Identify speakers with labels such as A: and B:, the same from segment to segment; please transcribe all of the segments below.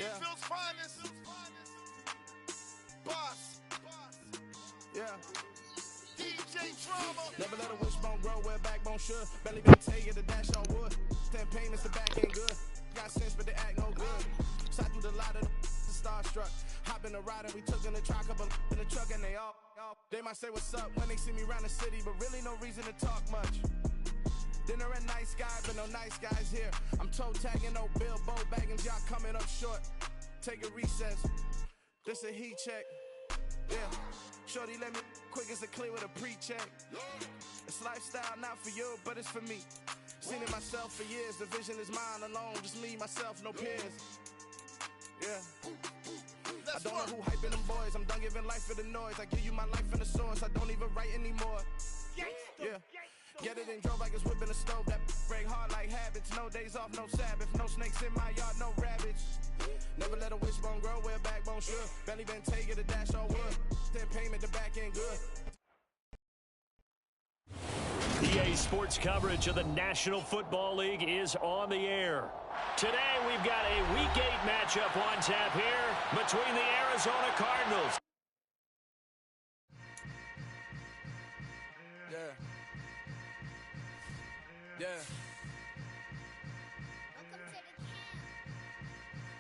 A: Springfield's finest. Boss.
B: Yeah.
A: DJ Drama.
B: Never let a wishbone grow where backbone should. Barely been taken the dash on wood. 10 payments, the back ain't good. Got sense, but they act no good. Side through the lot of the starstruck. Hop in the ride and we took in the truck, couple in the truck, and they all. They might say what's up when they see me around the city, but really no reason to talk much. Dinner a nice guy, but no nice guys here. I'm toe tagging, no Bilbo Baggins, y'all coming up short. Take a recess. This a heat check. Yeah. Shorty let me quick as a clear with a pre-check. It's lifestyle, not for you, but it's for me. Seen it myself for years. The vision is mine alone. Just me, myself, no peers. Yeah. I don't know who hyping them boys. I'm done giving life for the noise. I give you my life in the source. I don't even write anymore. Yeah. Get it and drove like it's whipping a stove. That break hard like habits. No days off, no Sabbath. No snakes in my yard, no rabbits. Never let a wishbone grow where backbone should. Barely been taking the dash all wood. 10 payment, the back end good.
C: EA Sports coverage of the National Football League is on the air. Today we've got a Week 8 matchup on tap here between the Arizona Cardinals.
B: Yeah.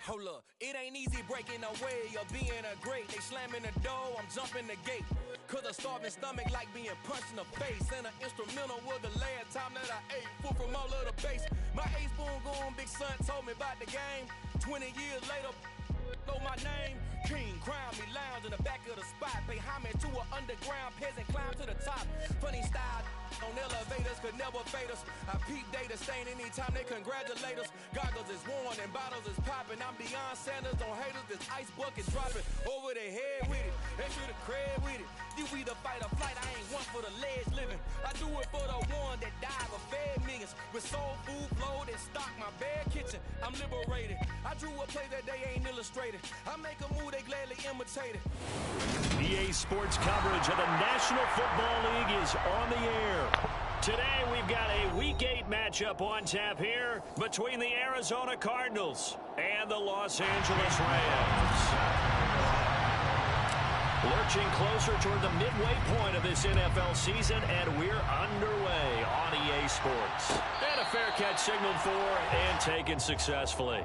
D: Hold up, it ain't easy breaking away or being a great. They slamming the door, I'm jumping the gate. Cause a starving stomach like being punched in the face. And an instrumental was the last time that I ate food from all of the base. My ace spoon going, big son told me about the game. 20 years later, know my name. King, crown me, lounge in the back of the spot. Pay homage to an underground peasant, climb to the top. Funny style on elevators could never fade us. I peep data stain anytime they congratulate us. Goggles is worn and bottles is popping. I'm Deion Sanders on haters, this ice bucket dropping over their head with it. Extra the cred with it. You either fight or flight, I ain't one for the ledge living. I do it for the one that died or fed millions. With soul food flowed and stock my bare kitchen. I'm liberated. I drew a play that they ain't illustrated. I make a move, they gladly imitate it.
C: EA Sports coverage of the National Football League is on the air. Today we've got a Week 8 matchup on tap here between the Arizona Cardinals and the Los Angeles Rams. Lurching closer toward the midway point of this NFL season, and we're underway on EA Sports. And a fair catch signaled for and taken successfully.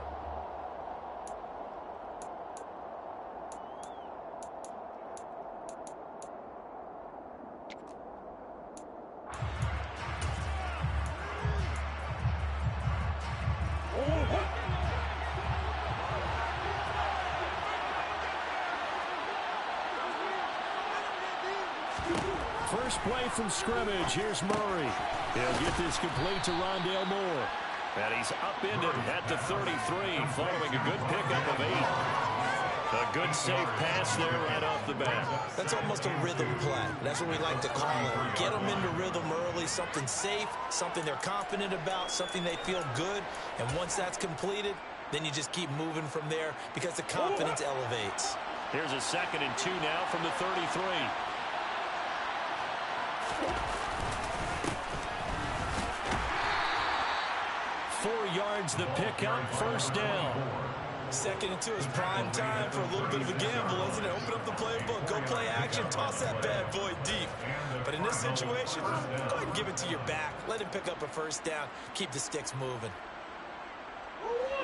C: First play from scrimmage. Here's Murray. He'll get this complete to Rondale Moore. And he's upended at the 33 following a good pickup of 8. A good safe pass there right off the bat.
E: That's almost a rhythm play. That's what we like to call it. Get them into rhythm early, something safe, something they're confident about, something they feel good. And once that's completed, then you just keep moving from there because the confidence elevates.
C: Here's a 2nd and 2 now from the 33. 4 yards the pickup, first down.
E: 2nd and 2 is prime time for a little bit of a gamble, isn't it? Open up the playbook, go play action, toss that bad boy deep. But in this situation, go ahead and give it to your back. Let him pick up a first down. Keep the sticks moving.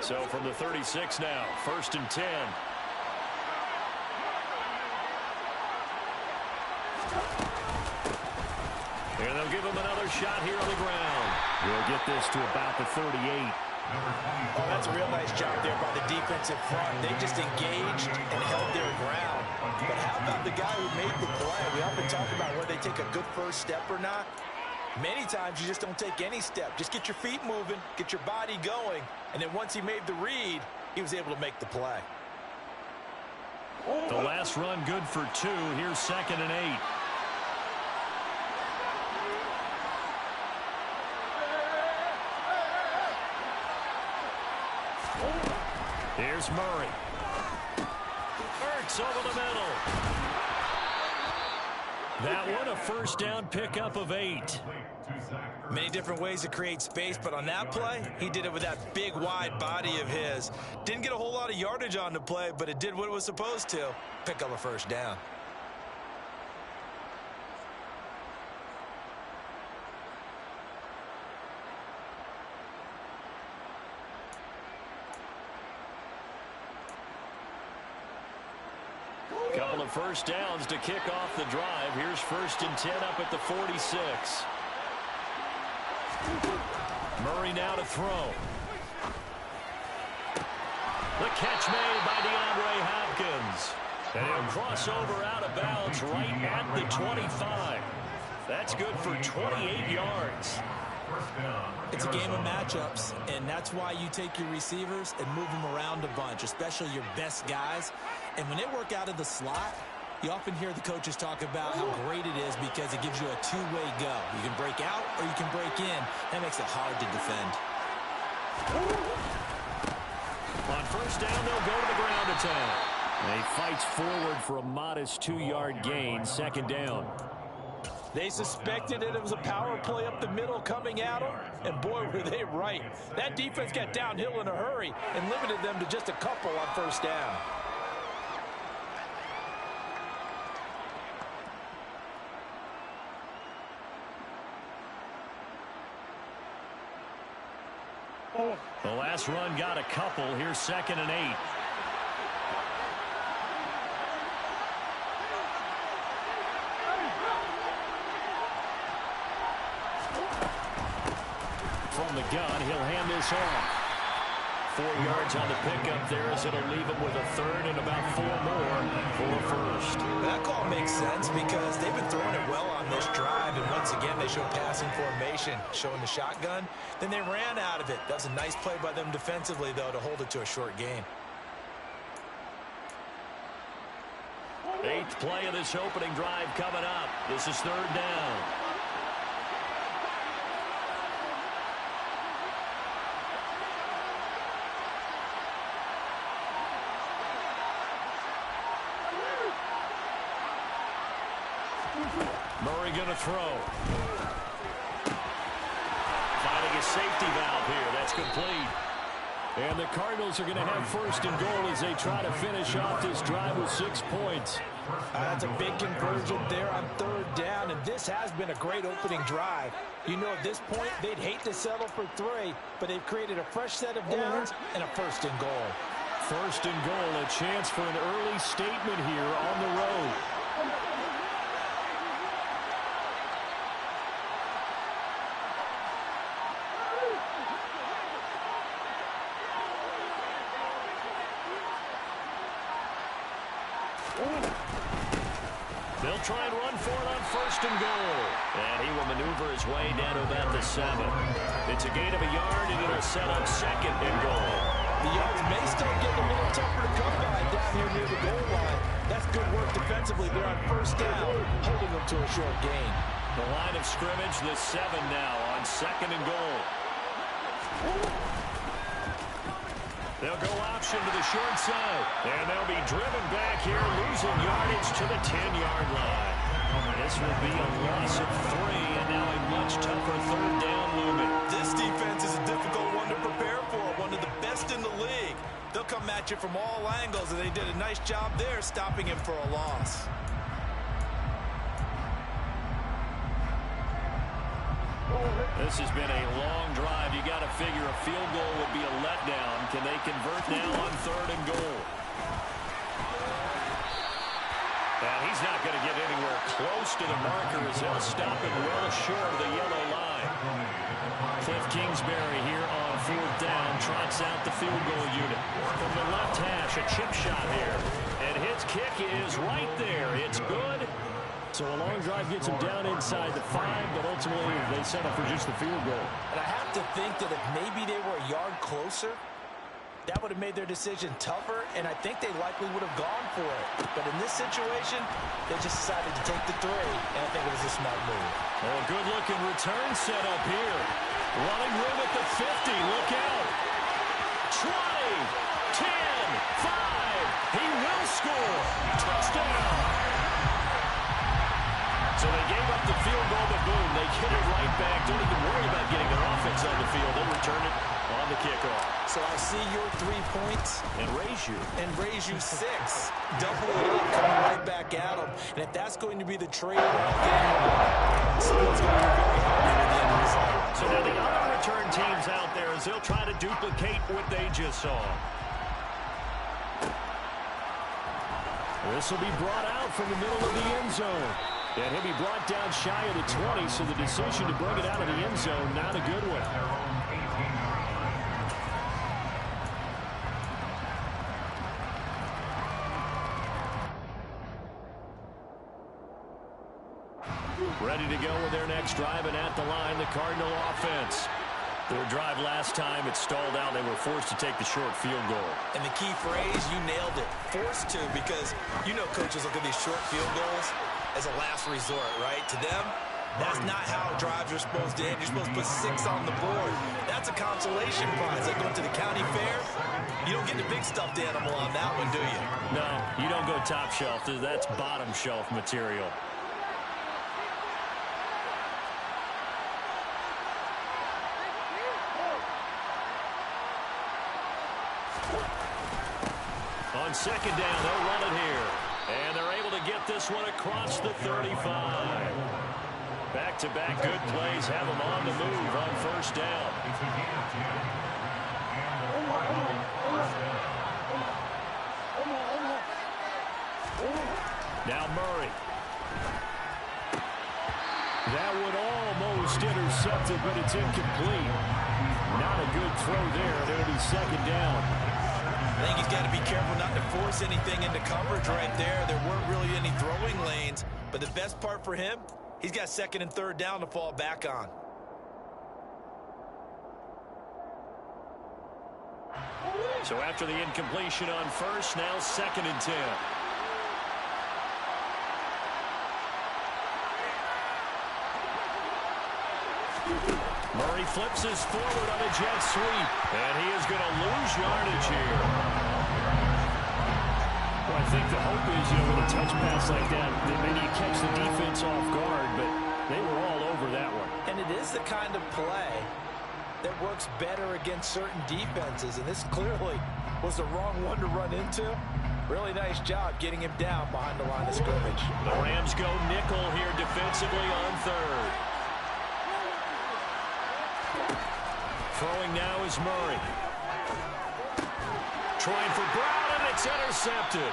C: So from the 36 now, 1st and 10. And they'll give him another shot here on the ground. We'll get this to about the 38.
E: Oh, that's a real nice job there by the defensive front. They just engaged and held their ground. But how about the guy who made the play? We often talk about whether they take a good first step or not. Many times you just don't take any step. Just get your feet moving, get your body going, and then once he made the read, he was able to make the play.
C: The last run good for 2. Here's 2nd and 8. Here's Murray. Ertz over the middle. That one a first down pickup of 8.
E: Many different ways to create space, but on that play, he did it with that big, wide body of his. Didn't get a whole lot of yardage on the play, but it did what it was supposed to. Pick up a first down.
C: Couple of first downs to kick off the drive. Here's 1st and 10 up at the 46. Murray now to throw. The catch made by DeAndre Hopkins. And he'll cross over out of bounds right at the 25. That's good for 28 yards.
E: It's a game of matchups, and that's why you take your receivers and move them around a bunch, especially your best guys. And when they work out of the slot, you often hear the coaches talk about how great it is because it gives you a two-way go. You can break out or you can break in. That makes it hard to defend.
C: On first down, they'll go to the ground attack. And he fights forward for a modest 2-yard gain, 2nd down.
E: They suspected it was a power play up the middle coming at them, and boy, were they right. That defense got downhill in a hurry and limited them to just a couple on first down.
C: The last run got a couple. Here's 2nd and 8. From the gun, he'll hand this off. 4 yards on the pickup there as it'll leave him with a 3rd and about 4 more for a first.
E: That call makes sense because they've been throwing it well on this drive, and once again they showed passing formation, showing the shotgun. Then they ran out of it. That was a nice play by them defensively, though, to hold it to a short gain.
C: 8th play of this opening drive coming up. This is 3rd down. Murray going to throw. Finding a safety valve here. That's complete. And the Cardinals are going to have 1st and goal as they try to finish off this drive with 6 points.
E: That's a big conversion there on 3rd down, and this has been a great opening drive. You know, at this point, they'd hate to settle for 3, but they've created a fresh set of downs and a 1st and goal.
C: 1st and goal, a chance for an early statement here on the road. They'll try and run for it on 1st and goal. And he will maneuver his way down to about the 7. It's a gain of a yard, and it'll set up 2nd and goal.
E: The yards may start getting a little tougher to come by down here near the goal line. That's good work defensively there on 1st down, holding them to a short gain.
C: The line of scrimmage, the 7 now on 2nd and goal. They'll go option to the short side. And they'll be driven back here, losing yardage to the 10-yard line. This will be a loss of 3, and now a much tougher 3rd down looming.
E: This defense is a difficult one to prepare for, one of the best in the league. They'll come at you from all angles, and they did a nice job there stopping him for a loss.
C: This has been a long drive. You got to figure a field goal would be a letdown. Can they convert now on 3rd and goal? And he's not going to get anywhere close to the marker as they'll stop him well short of the yellow line. Cliff Kingsbury here on 4th down trots out the field goal unit. From the left hash, a chip shot here. And his kick is right there. It's good. So a long drive gets him down inside the 5, but ultimately they settle for just the field goal.
E: And I have to think that if maybe they were a yard closer, that would have made their decision tougher, and I think they likely would have gone for it. But in this situation, they just decided to take the 3, and I think it was a smart move.
C: Oh, good-looking return set up here. Running room at the 50. Look out. 20, 10, 5. He will score. Touchdown. So So they gave up the field goal, but boom, they get it right back. Don't even worry about getting their offense on the field. They return it on the kickoff.
E: So I see your 3 points.
C: And raise you
E: 6. Double it up, coming right back at them. And if that's going to be the trade all game, someone's going to be very happy with the end result.
C: So now the other return teams out there as they'll try to duplicate what they just saw. This will be brought out from the middle of the end zone. And he'll be brought down shy of the 20, so the decision to bring it out of the end zone, not a good one. Ready to go with their next drive, and at the line, the Cardinal offense. Their drive last time, it stalled out. They were forced to take the short field goal.
E: And the key phrase, you nailed it. Forced to, because you know coaches look at these short field goals as a last resort, right? To them, that's not how drives are supposed to end. You're supposed to put 6 on the board. That's a consolation prize. Like going to the county fair, you don't get the big stuffed animal on that one, do you?
C: No, you don't go top shelf. That's bottom shelf material. On second down, they'll run it here. And they're able to get this one across the 35. Back-to-back good plays have them on the move on first down. Now Murray. That would almost intercept it, but it's incomplete. Not a good throw there. It'll be second down.
E: I think he's got to be careful not to force anything into coverage right there. There weren't really any throwing lanes. But the best part for him, he's got second and third down to fall back on.
C: So after the incompletion on first, now second and 10. Murray flips his forward on a jet sweep, and he is going to lose yardage here. Well, I think the hope is, with a touch pass like that maybe you catch the defense off guard, but they were all over that one.
E: And it is the kind of play that works better against certain defenses, and this clearly was the wrong one to run into. Really nice job getting him down behind the line of scrimmage.
C: The Rams go nickel here defensively on third. Throwing now is Murray. Trying for Brown, and it's intercepted.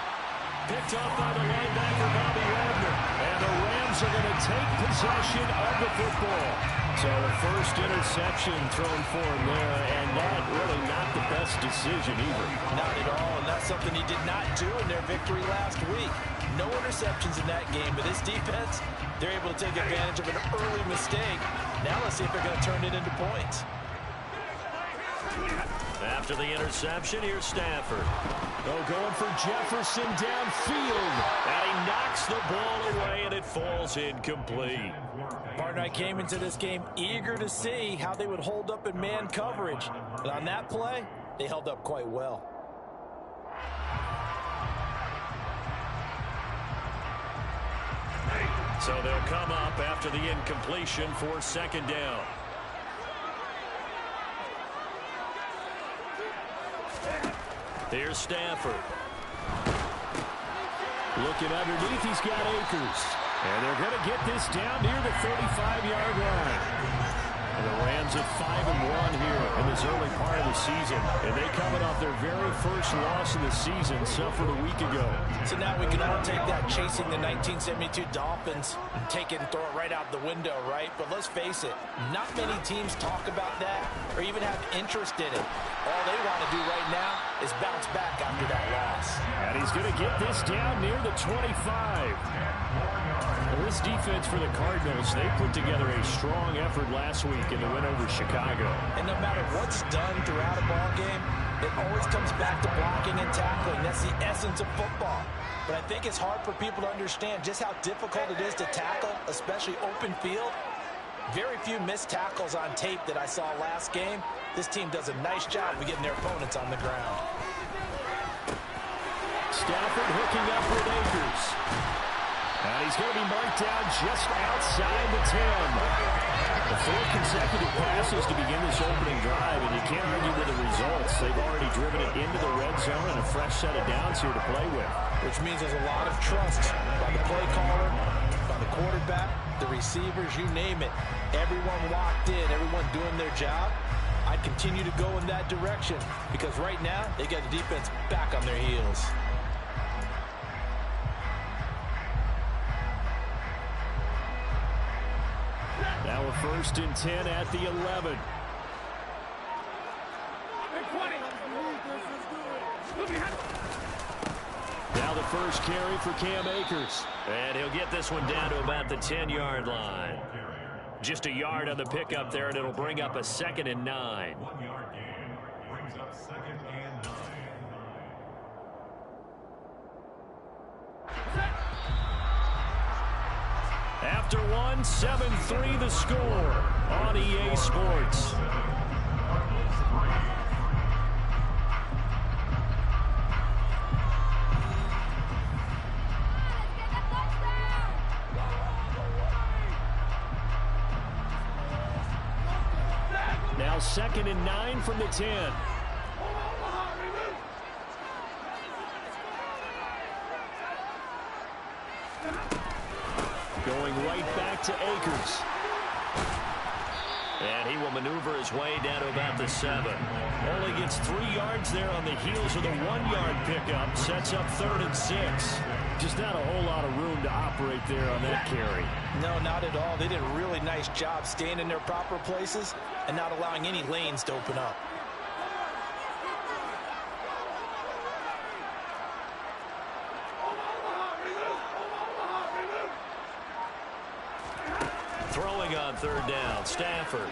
C: Picked off by the linebacker, Bobby Wagner. And the Rams are going to take possession of the football. So the first interception thrown for him there, and that really not the best decision either.
E: Not at all, and that's something he did not do in their victory last week. No interceptions in that game, but this defense, they're able to take advantage of an early mistake. Now let's see if they're going to turn it into points.
C: After the interception, here's Stafford. Oh, going for Jefferson downfield. And he knocks the ball away, and it falls incomplete.
E: Partner, I came into this game eager to see how they would hold up in man coverage. But on that play, they held up quite well.
C: So they'll come up after the incompletion for second down. Here's Stafford. Looking underneath, he's got Akers. And they're going to get this down near the 35-yard line. And the Rams at 5-1 here in this early part of the season. And they coming off their very first loss of the season, suffered a week ago.
E: So now we can all take that chasing the 1972 Dolphins and take it and throw it right out the window, right? But let's face it, not many teams talk about that or even have interest in it. All they want to do right now is bounce back after that loss.
C: And he's going to get this down near the 25. Well, this defense for the Cardinals, they put together a strong effort last week in the win over Chicago.
E: And no matter what's done throughout a ball game, it always comes back to blocking and tackling. That's the essence of football. But I think it's hard for people to understand just how difficult it is to tackle, especially open field. Very few missed tackles on tape that I saw last game. This team does a nice job of getting their opponents on the ground.
C: Stafford hooking up with Akers. And he's going to be marked down just outside the 10. The 4 consecutive passes to begin this opening drive, and you can't argue with the results. They've already driven it into the red zone and a fresh set of downs here to play with.
E: Which means there's a lot of trust by the play caller, by the quarterback, the receivers, you name it. Everyone locked in, everyone doing their job. I'd continue to go in that direction because right now they got the defense back on their heels.
C: Now a 1st and 10 at the 11. Now the first carry for Cam Akers.
F: And he'll get this one down to about the 10-yard line. Just a yard on the pickup there, and it'll bring up a 2nd and 9.
G: 1-yard gain brings up 2nd and 9.
C: After one, 7-3 the score on EA Sports. Now 2nd and 9 from the 10. Going right back to Akers.
F: And he will maneuver his way down to about the 7.
C: Only gets 3 yards there on the heels of the 1-yard pickup. Sets up 3rd and 6. Just not a whole lot of room to operate there on that carry.
E: No, not at all. They did a really nice job staying in their proper places and not allowing any lanes to open up.
F: Throwing on 3rd down, Stafford.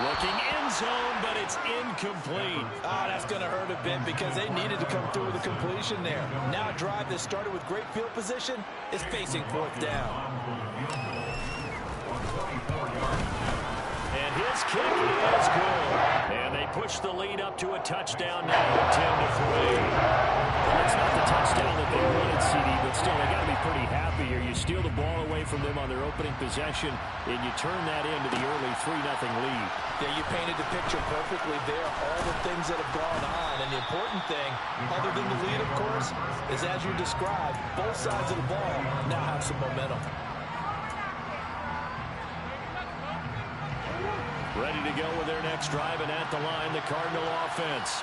C: Looking end zone, but it's incomplete.
E: That's going to hurt a bit because they needed to come through with a completion there. Now a drive that started with great field position is facing 4th down.
C: And his kick is good. And they push the lead up to a touchdown now, 10-3. It's not the touchdown that they wanted, CD, but still, they got to be pretty happy here. You steal the ball away from them on their opening possession, and you turn that into the early 3-0 lead.
E: Yeah, you painted the picture perfectly there, all the things that have gone on. And the important thing, other than the lead, of course, is as you described, both sides of the ball now have some momentum.
C: Ready to go with their next drive, and at the line, the Cardinal offense.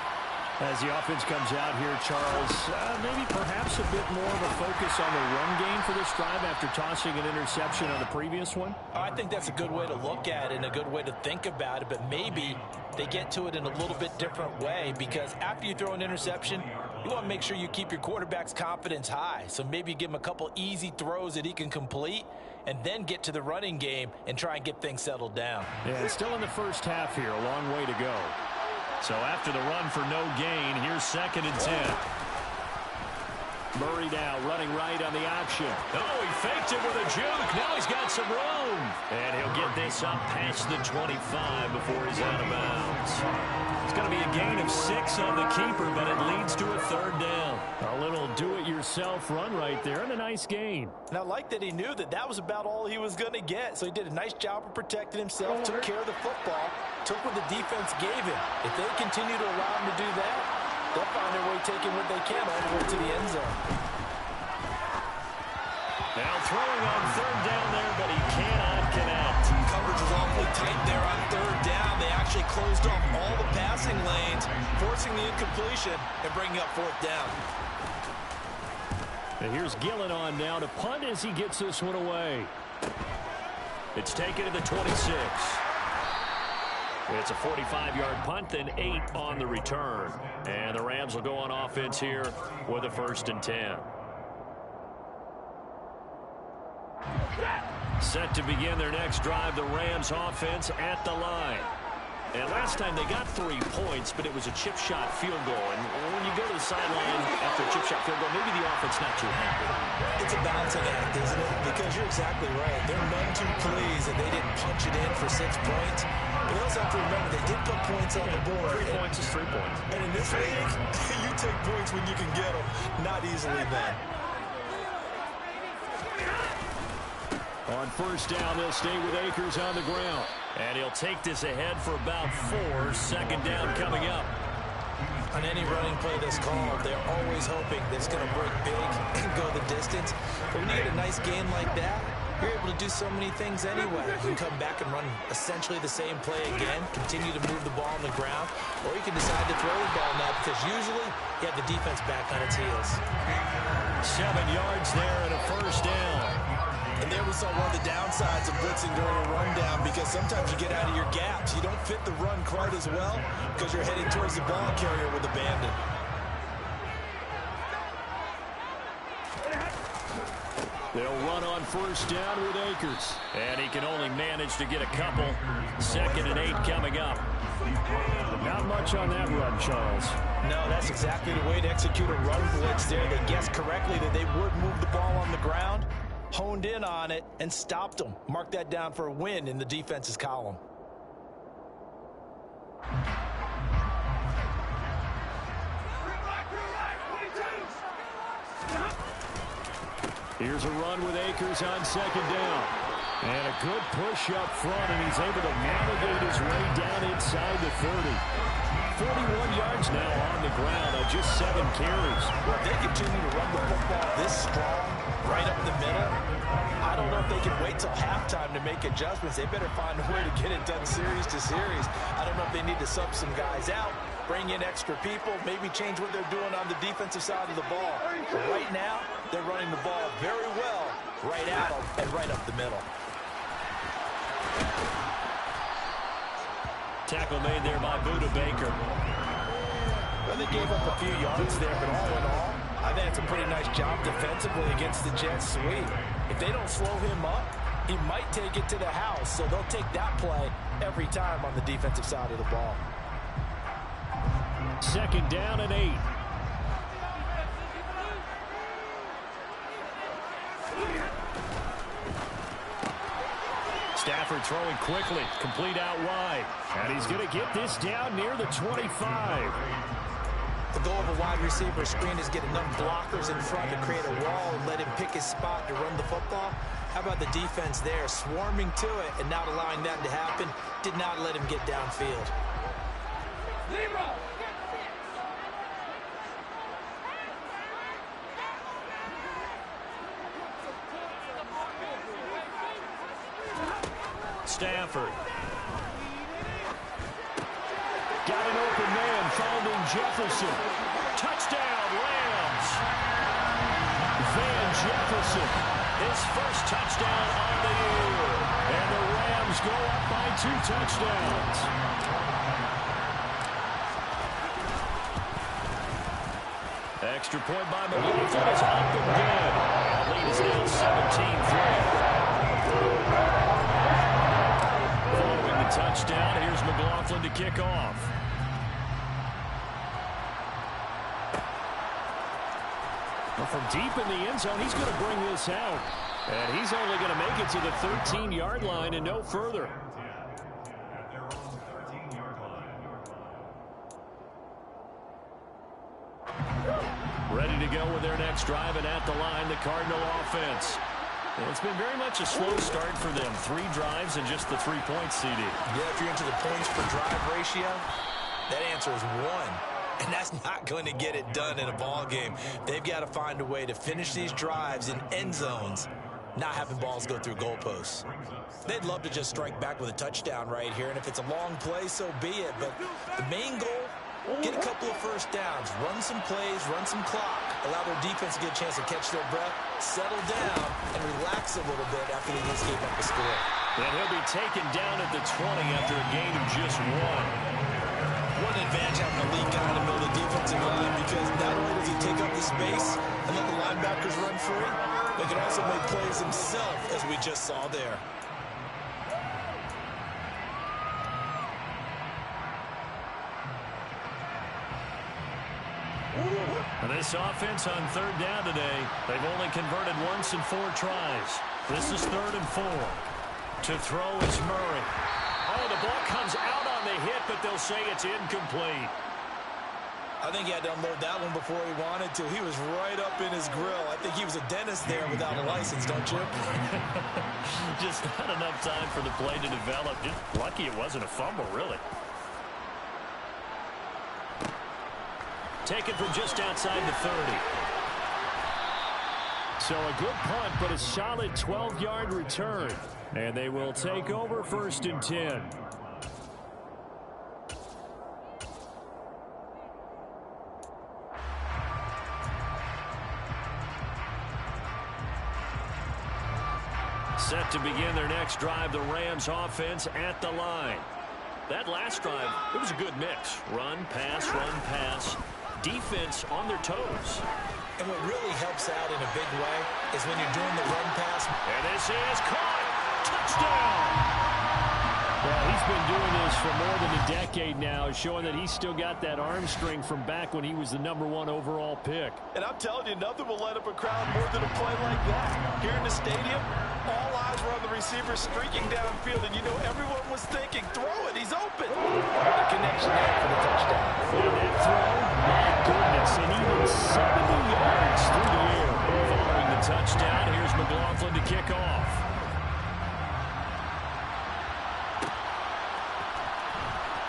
C: As the offense comes out here, Charles, maybe perhaps a bit more of a focus on the run game for this drive after tossing an interception on the previous one?
E: I think that's a good way to look at it and a good way to think about it, but maybe they get to it in a little bit different way because after you throw an interception, you want to make sure you keep your quarterback's confidence high. So maybe you give him a couple easy throws that he can complete and then get to the running game and try and get things settled down.
C: Yeah, still in the first half here, a long way to go. So after the run for no gain, here's 2nd and 10. Murray now running right on the option.
F: Oh, he faked it with a juke. Now he's got some room. And he'll get this up past the 25 before he's out of bounds.
C: It's going to be a gain of 6 on the keeper, but it leads to a 3rd down. A little do-it-yourself run right there and a nice gain.
E: And I like that he knew that that was about all he was going to get. So he did a nice job of protecting himself, took care of the football, took what the defense gave him. If they continue to allow him to do that, they'll find their way taking what they can all the way to the end zone.
C: Now throwing on 3rd down there, but he cannot connect.
D: Coverage was awfully tight there on 3rd down. They actually closed off all the passing lanes, forcing the incompletion and bringing up 4th down.
C: And here's Gillen on now to punt as he gets this one away. It's taken to the 26. It's a 45-yard punt, then 8 on the return. And the Rams will go on offense here with a 1st and 10. Set to begin their next drive, the Rams offense at the line. And last time they got 3 points, but it was a chip shot field goal. And when you go to the sideline after a chip shot field goal, maybe the offense not too happy.
E: It's a balancing act, isn't it? Because you're exactly right. They're none too pleased that they didn't punch it in for 6 points. But you also have to remember they did put points on the board.
C: 3 points is 3 points.
E: And in this league, you take points when you can get them, not easily then.
C: On first down, they'll stay with Akers on the ground. And he'll take this ahead for about 4. Second down coming up.
E: On any running play that's called, they're always hoping that it's going to break big and go the distance. But when you get a nice gain like that, you're able to do so many things anyway. You can come back and run essentially the same play again, continue to move the ball on the ground, or you can decide to throw the ball now because usually you have the defense back on its heels.
C: 7 yards there and a first down.
E: And there we saw one of the downsides of blitzing during a rundown because sometimes you get out of your gaps. You don't fit the run quite as well because you're heading towards the ball carrier with abandon.
C: They'll run on first down with Akers. And he can only manage to get a couple. 2nd and 8 coming up. Not much on that run, Charles.
E: No, that's exactly the way to execute a run blitz there. They guessed correctly that they would move the ball on the ground, honed in on it, and stopped them. Mark that down for a win in the defense's column.
C: Here's a run with Akers on 2nd down. And a good push up front, and he's able to navigate his way down inside the 30. 41 yards now on the ground on just 7 carries.
E: Well, if they continue to run the football this strong, right up the middle, I don't know if they can wait till halftime to make adjustments. They better find a way to get it done series to series. I don't know if they need to sub some guys out, bring in extra people, maybe change what they're doing on the defensive side of the ball. But right now, they're running the ball very well, right out and right up the middle.
C: Tackle made there by Buda Baker.
E: Well, they gave up a few yards there, but all in all, I think it's a pretty nice job defensively against the Jets sweep. If they don't slow him up, he might take it to the house, so they'll take that play every time on the defensive side of the ball.
C: 2nd down and 8. Stafford throwing quickly, complete out wide. And he's going to get this down near the 25.
E: The goal of a wide receiver screen is get enough blockers in front to create a wall and let him pick his spot to run the football. How about the defense there, swarming to it and not allowing that to happen? Did not let him get downfield.
C: Stafford. Got an open man, finding Jefferson. Touchdown, Rams. Van Jefferson, his first touchdown on the year. And the Rams go up by 2 touchdowns. Extra point by McLaughlin is up and good. The lead is now 17-3. Following the touchdown, here's McLaughlin to kick off. Well, from deep in the end zone, he's going to bring this out. And he's only going to make it to the 13-yard line and no further. Ready to go with their next drive, and at the line, the Cardinal offense. And it's been very much a slow start for them. 3 drives and just the 3 points, CD.
E: Yeah, if you're into the points per drive ratio, that answer is 1. And that's not going to get it done in a ball game. They've got to find a way to finish these drives in end zones, not having balls go through goalposts. They'd love to just strike back with a touchdown right here, and if it's a long play, so be it. But the main goal, get a couple of first downs, run some plays, run some clock, allow their defense to get a chance to catch their breath, settle down, and relax a little bit after they just gave up a score.
C: And he'll be taken down at the 20 after a gain of just 1.
E: What an advantage having a lead guy in the middle of the defensive line, because not only does he take up the space and let the linebackers run free, but he can also make plays himself, as we just saw there.
C: This offense on 3rd down today, they've only converted once in 4 tries. This is 3rd and 4. To throw is Murray. Oh, the ball comes out on the hit, but they'll say it's incomplete.
E: I think he had to unload that one before he wanted to. He was right up in his grill. I think he was a dentist there without a license, don't you?
F: Just not enough time for the play to develop. Just lucky it wasn't a fumble, really. Taken from just outside the 30. So a good punt, but a solid 12-yard return. And they will take over 1st and 10. Set to begin their next drive, the Rams offense at the line. That last drive, it was a good mix. Run, pass, defense on their toes.
E: And what really helps out in a big way is when you're doing the run pass.
F: And this is caught. Touchdown. Well, he's been doing this for more than a decade now, showing that he's still got that arm strength from back when he was the #1 overall pick.
E: And I'm telling you, nothing will light up a crowd more than a play like that. Here in the stadium, all eyes were on the receiver streaking downfield, and you know everyone was thinking, throw it, he's open. What a connection there for the touchdown.
F: And that throw, my goodness, and even 70 yards through the air. Following the touchdown, here's McLaughlin to kick off.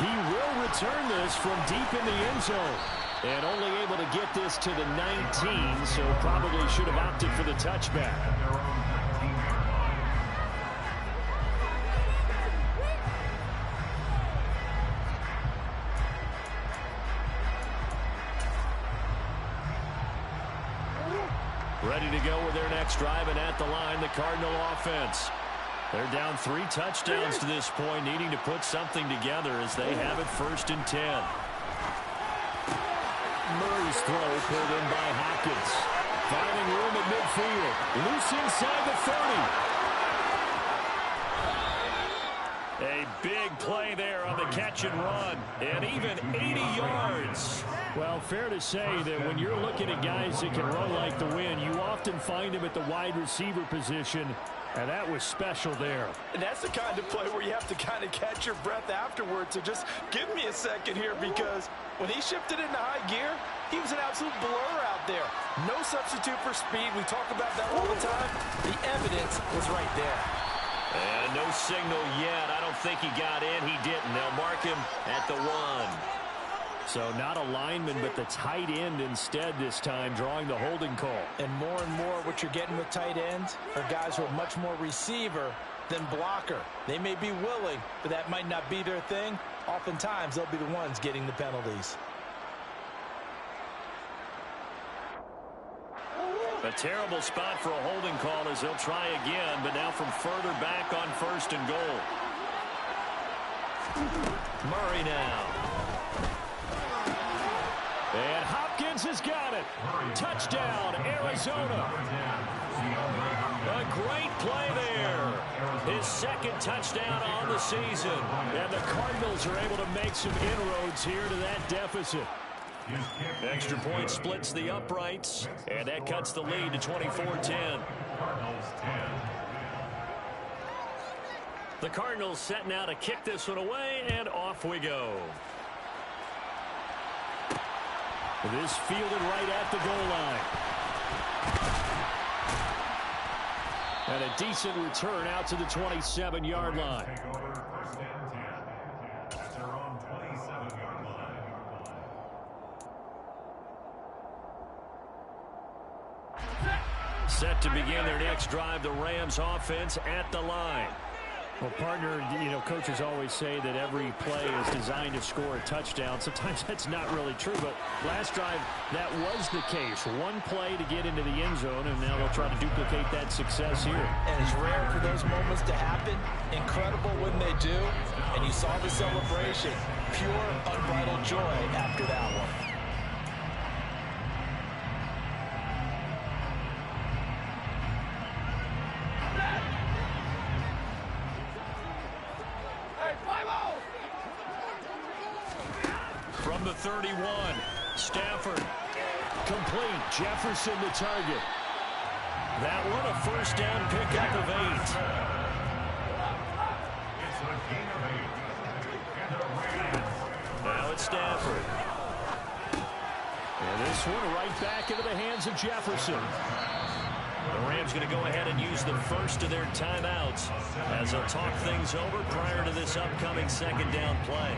F: He will return this from deep in the end zone. And only able to get this to the 19, so probably should have opted for the touchback. Ready to go with their next drive, and at the line, the Cardinal offense. They're down 3 touchdowns to this point, needing to put something together as they have it 1st and 10. Murray's throw pulled in by Hopkins. Finding room at midfield. Loose inside the 30. A big play there on the catch and run. And even 80 yards. Well, fair to say that when you're looking at guys that can run like the wind, you often find them at the wide receiver position. And that was special there.
E: And that's the kind of play where you have to kind of catch your breath afterwards. So just give me a second here, because when he shifted into high gear, he was an absolute blur out there. No substitute for speed. We talk about that all the time. The evidence was right there.
F: And no signal yet. I don't think he got in. He didn't. They'll mark him at the 1. So not a lineman, but the tight end instead this time, drawing the holding call.
E: And more what you're getting with tight ends are guys who are much more receiver than blocker. They may be willing, but that might not be their thing. Oftentimes, they'll be the ones getting the penalties.
F: A terrible spot for a holding call as he'll try again, but now from further back on 1st and goal. Murray now. And Hopkins has got it. Touchdown, Arizona. A great play there. His 2nd touchdown on the season. And the Cardinals are able to make some inroads here to that deficit. Extra point splits the uprights, and that cuts the lead to 24-10. The Cardinals set now to kick this one away, and off we go. This fielded right at the goal line. And a decent return out to the 27-yard line. Set to begin their next drive, the Rams offense at the line. Well, partner, you know, coaches always say that every play is designed to score a touchdown. Sometimes that's not really true, but last drive, that was the case. One play to get into the end zone, and now they'll try to duplicate that success here.
E: And it's rare for those moments to happen. Incredible when they do. And you saw the celebration. Pure, unbridled joy after that one.
F: From the 31, Stafford, complete, Jefferson the target. That one a 1st down pickup of 8. Now it's Stafford. And this one right back into the hands of Jefferson. The Rams going to go ahead and use the first of their timeouts as they'll talk things over prior to this upcoming second down play.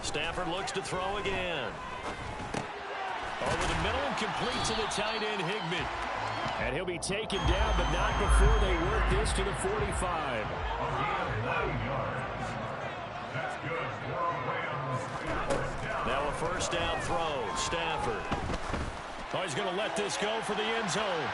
F: Stafford looks to throw again. Over the middle and complete to the tight end, Higbee. And he'll be taken down, but not before they work this to the 45. Now a first down throw. Stafford. Oh, he's going to let this go for the end zone.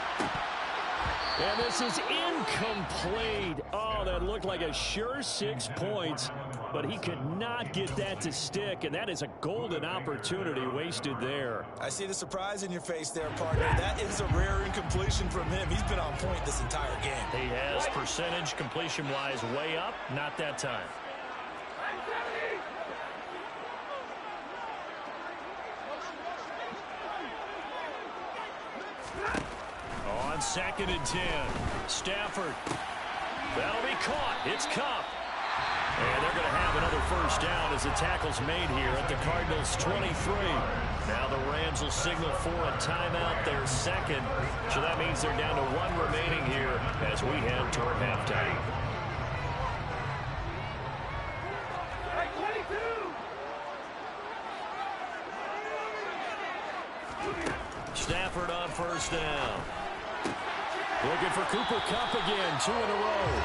F: And this is incomplete. Oh, that looked like a sure 6 points, but he could not get that to stick, and that is a golden opportunity wasted there.
E: I see the surprise in your face there, partner. That is a rare incompletion from him. He's been on point this entire game.
C: He has percentage completion-wise way up, not that time. On 2nd and 10, Stafford. That'll be caught. It's Kupp. And they're going to have another first down as the tackle's made here at the Cardinals' 23. Now the Rams will signal for a timeout, their second. So that means they're down to 1 remaining here as we head toward halftime. Stafford on first down. Looking for Cooper Kupp again, 2 in a row.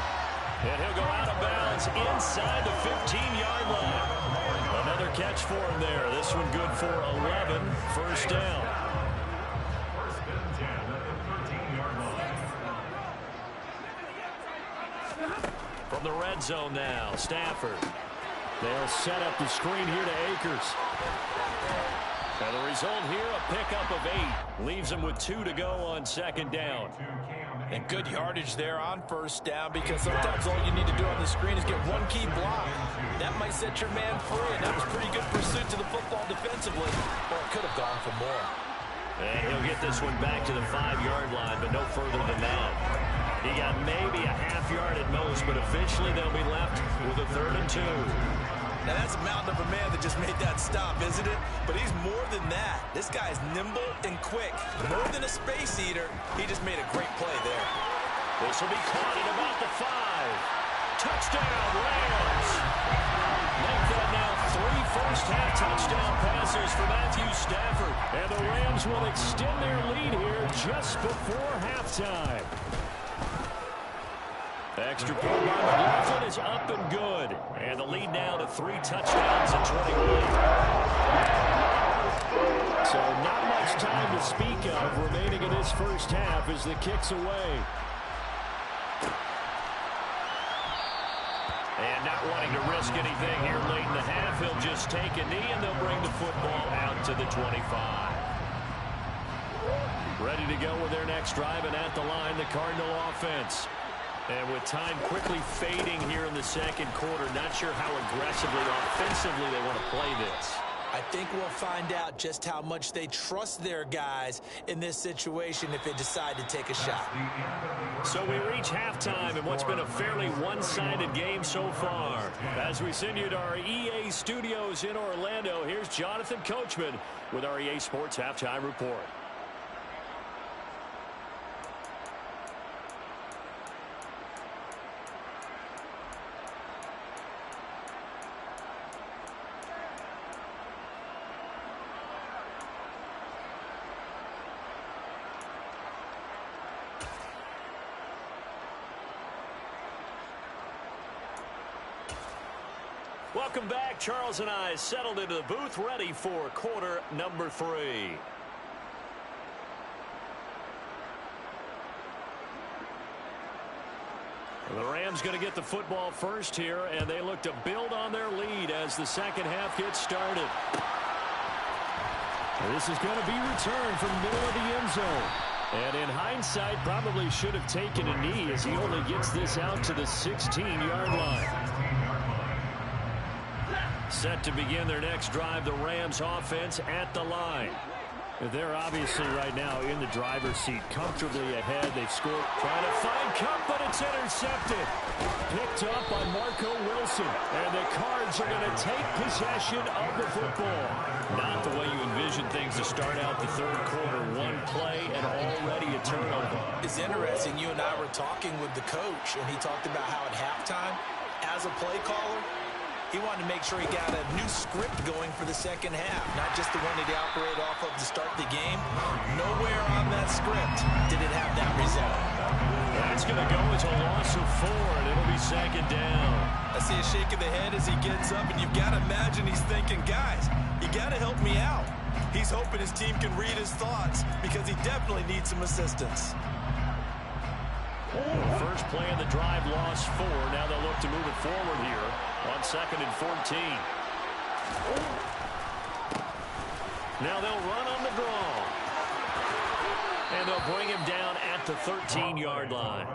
C: And he'll go out of bounds inside the 15-yard line. Another catch for him there. This one good for 11. First down. From the red zone now, Stafford.
F: They'll set up the screen here to Akers.
C: And the result here, a pickup of 8. Leaves him with 2 to go on second down.
E: And good yardage there on first down, because sometimes all you need to do on the screen is get one key block. That might set your man free, and that was pretty good pursuit to the football defensively. Or it could have gone for more.
C: And he'll get this one back to the 5-yard line, but no further than that. He got maybe a half yard at most, but officially they'll be left with a 3rd and 2.
E: Now that's a mountain of a man that just made that stop, isn't it? But he's more than that. This guy's nimble and quick. More than a space eater, he just made a great play there.
C: This will be caught at about the 5. Touchdown, Rams! Make that now 3 first-half touchdown passes for Matthew Stafford.
F: And the Rams will extend their lead here just before halftime. Extra point by McLaughlin is up and good. And the lead now to 3 touchdowns and 21. So not much time to speak of remaining in this first half as the kick's away.
C: And not wanting to risk anything here late in the half, he'll just take a knee and they'll bring the football out to the 25. Ready to go with their next drive, and at the line, the Cardinal offense. And with time quickly fading here in the second quarter, not sure how aggressively, offensively they want to play this.
E: I think we'll find out just how much they trust their guys in this situation if they decide to take a shot.
C: So we reach halftime in what's been a fairly one-sided game so far. As we send you to our EA studios in Orlando, here's Jonathan Coachman with our EA Sports Halftime Report. Welcome back. Charles and I settled into the booth, ready for quarter number 3. The Rams going to get the football first here, and they look to build on their lead as the second half gets started.
F: This is going to be returned from the middle of the end zone. And in hindsight, probably should have taken a knee as he only gets this out to the 16-yard line. Set to begin their next drive, the Rams offense at the line. They're obviously right now in the driver's seat, comfortably ahead. They've scored. Trying to find Kupp, but it's intercepted. Picked up by Marco Wilson. And the Cards are going to take possession of the football. Not the way you envision things to start out the third quarter. One play and already a turnover.
E: It's interesting. You and I were talking with the coach, and he talked about how at halftime, as a play caller, he wanted to make sure he got a new script going for the second half, not just the one that he operated off of to start the game. Nowhere on that script did it have that result.
F: That's going to go as a loss of 4, and it'll be second down.
E: I see a shake of the head as he gets up, and you've got to imagine he's thinking, guys, you got to help me out. He's hoping his team can read his thoughts because he definitely needs some assistance.
F: First play of the drive, lost 4. Now they'll look to move it forward here on 2nd and 14. Now they'll run on the draw. And they'll bring him down at the 13-yard line.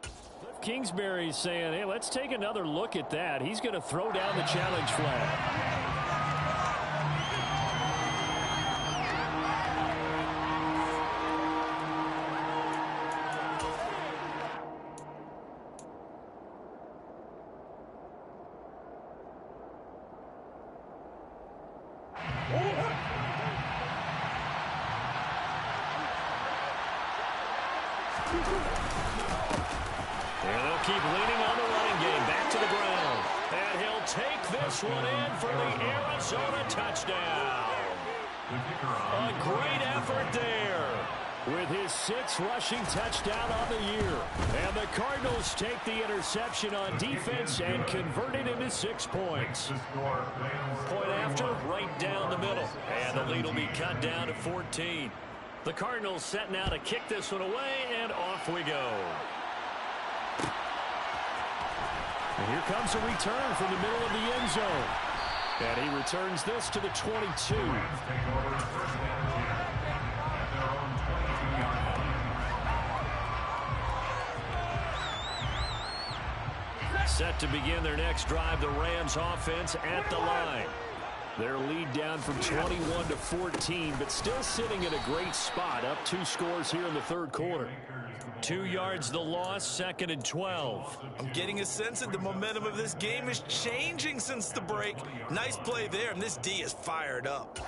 F: Cliff Kingsbury's saying, hey, let's take another look at that. He's going to throw down the challenge flag. Keep leaning on the running game. Back to the ground. And he'll take this one in for the Arizona touchdown. A great effort there with his 6th rushing touchdown on the year. And the Cardinals take the interception on defense and convert it into 6 points. Point after, right down the middle. And the lead will be cut down to 14. The Cardinals set now to kick this one away, and off we go. And here comes a return from the middle of the end zone. And he returns this to the 22. Set to begin their next drive, the Rams offense at the line. Their lead down from 21 to 14, but still sitting in a great spot, up 2 scores here in the third quarter. 2 yards the loss, 2nd and 12.
E: I'm getting a sense that the momentum of this game is changing since the break. Nice play there, and this D is fired up.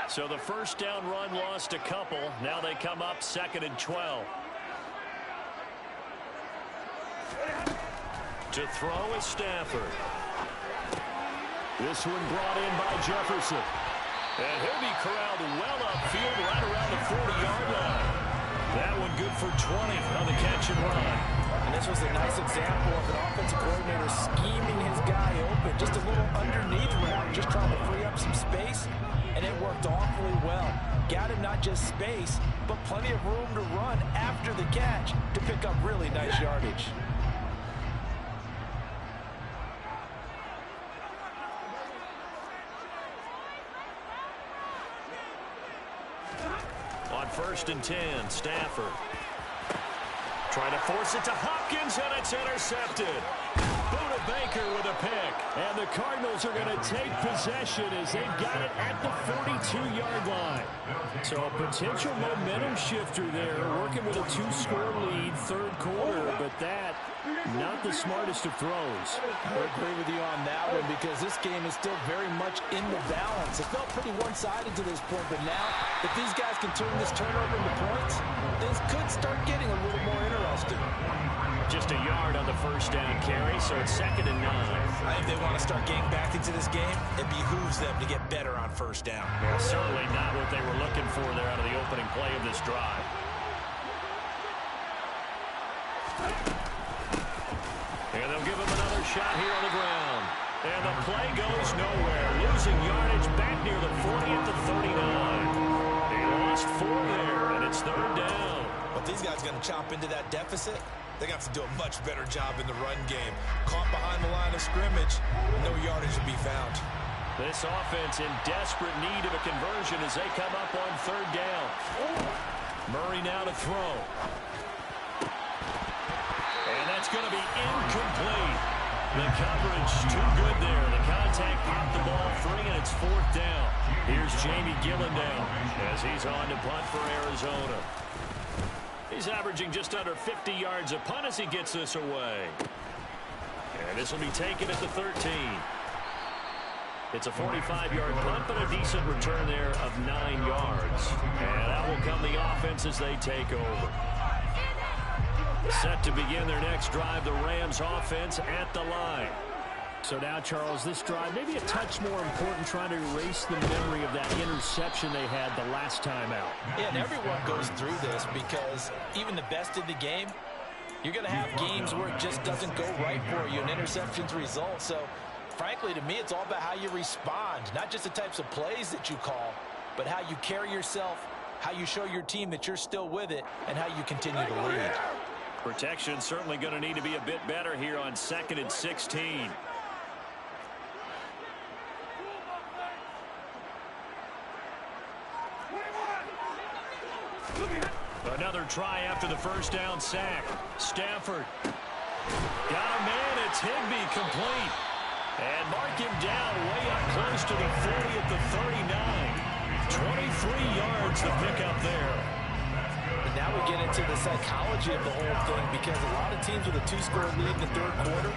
F: So the first down run lost a couple. Now they come up 2nd and 12. To throw is Stafford. This one brought in by Jefferson. And he'll be corralled well upfield right around the 40-yard line. That one good for 20 on the catch and run.
E: And this was a nice example of an offensive coordinator scheming his guy open. Just a little underneath route, just trying to free up some space. And it worked awfully well. Got him not just space, but plenty of room to run after the catch to pick up really nice yardage.
F: On 1st and 10, Stafford. Trying to force it to Hopkins, and it's intercepted. Buda Baker with a pick. And the Cardinals are going to take possession as they've got it at the 42-yard line. So a potential momentum shifter there, working with a 2-score lead, third quarter, but that, not the smartest of throws.
E: I agree with you on that one because this game is still very much in the balance. It felt pretty one-sided to this point, but now, if these guys can turn this turnover into points, things could start getting a little more interesting.
F: Just a yard on the first down carry, so it's 2nd and 9.
E: I think they want to start getting back into this game. It behooves them to get better on first down.
F: Well, certainly not what they were looking for there out of the opening play of this drive. And they'll give him another shot here on the ground. And the play goes nowhere. Losing yardage back near the 40 at the 39. They lost 4 there, and it's 3rd down.
E: But these guys going to chop into that deficit. They're going to have to do a much better job in the run game. Caught behind the line of scrimmage, no yardage to be found.
F: This offense in desperate need of a conversion as they come up on 3rd down. Murray now to throw. And That's going to be incomplete. The coverage too good there. The contact popped the ball free, and it's 4th down. Here's Jamie Gillen down as he's on to punt for Arizona. He's averaging just under 50 yards a punt as he gets this away. And this will be taken at the 13. It's a 45-yard punt, but a decent return there of 9 yards. And that will come the offense as they take over. Set to begin their next drive, the Rams offense at the line.
H: So now, Charles, this drive maybe a touch more important, trying to erase the memory of that interception they had the last time out.
E: Yeah, and everyone goes through this because even the best in the game, you're going to have games where it just doesn't go right for you, and interceptions result. So, frankly, to me, it's all about how you respond, not just the types of plays that you call, but how you carry yourself, how you show your team that you're still with it, and how you continue to lead.
C: Protection certainly going to need to be a bit better here on 2nd and 16. Another try after the first down sack. Stafford got a man. It's Higbee complete. And mark him down way up close to the 40 at the 39. 23 yards the pickup there.
E: And now we get into the psychology of the whole thing, because a lot of teams with a 2-score lead in the 3rd quarter,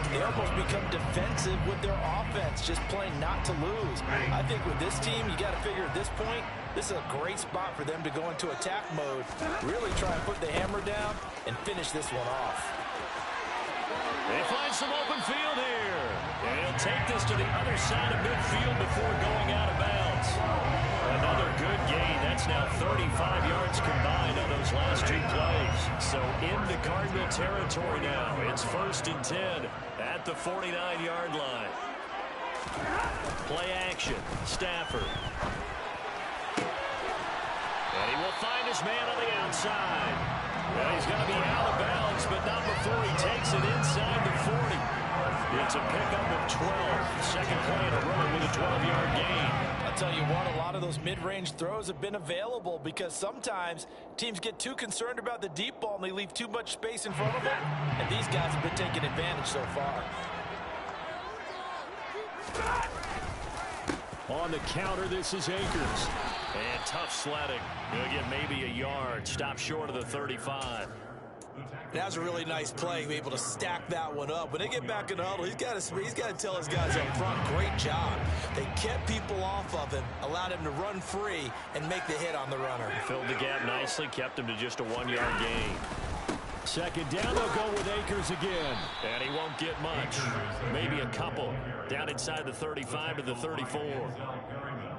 E: they almost become defensive with their offense, just playing not to lose. I think with this team, you got to figure at this point, this is a great spot for them to go into attack mode, really try and put the hammer down and finish this one off.
C: They find some open field here. And he'll take this to the other side of midfield before going out of bounds. Another good gain. That's now 35 yards combined on those last 2 plays. So into Cardinal territory now. It's 1st and 10 at the 49-yard line. Play action. Stafford. And he will find his man on the outside. Well, he's going to be out of bounds, but not before he takes it inside the 40. It's a pickup of 12. Second play in a row with a 12-yard gain.
E: I'll tell you what, a lot of those mid-range throws have been available because sometimes teams get too concerned about the deep ball and they leave too much space in front of them. And these guys have been taking advantage so far.
H: On the counter, this is Akers.
C: And tough sledding. He'll get maybe a yard. Stop short of the 35.
D: That was a really nice play, be able to stack that one up. When they get back in the huddle, he's got to tell his guys up front, great job. They kept people off of him, allowed him to run free, and make the hit on the runner.
C: Filled the gap nicely, kept him to just a 1-yard gain.
H: 2nd down, they'll go with Akers again.
C: And he won't get much. Maybe a couple. Down inside the 35 to the 34.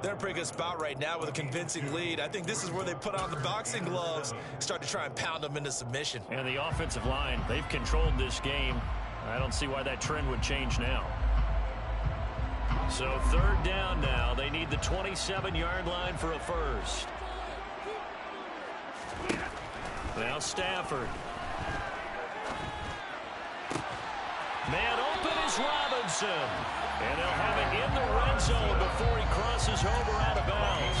D: They're in a pretty good spot right now with a convincing lead. I think this is where they put on the boxing gloves, start to try and pound them into submission.
C: And the offensive line, they've controlled this game. I don't see why that trend would change now. So 3rd down now. They need the 27-yard line for a first. Now Stafford. Man open is Robinson. And they'll have it in the red zone before he crosses over out of bounds.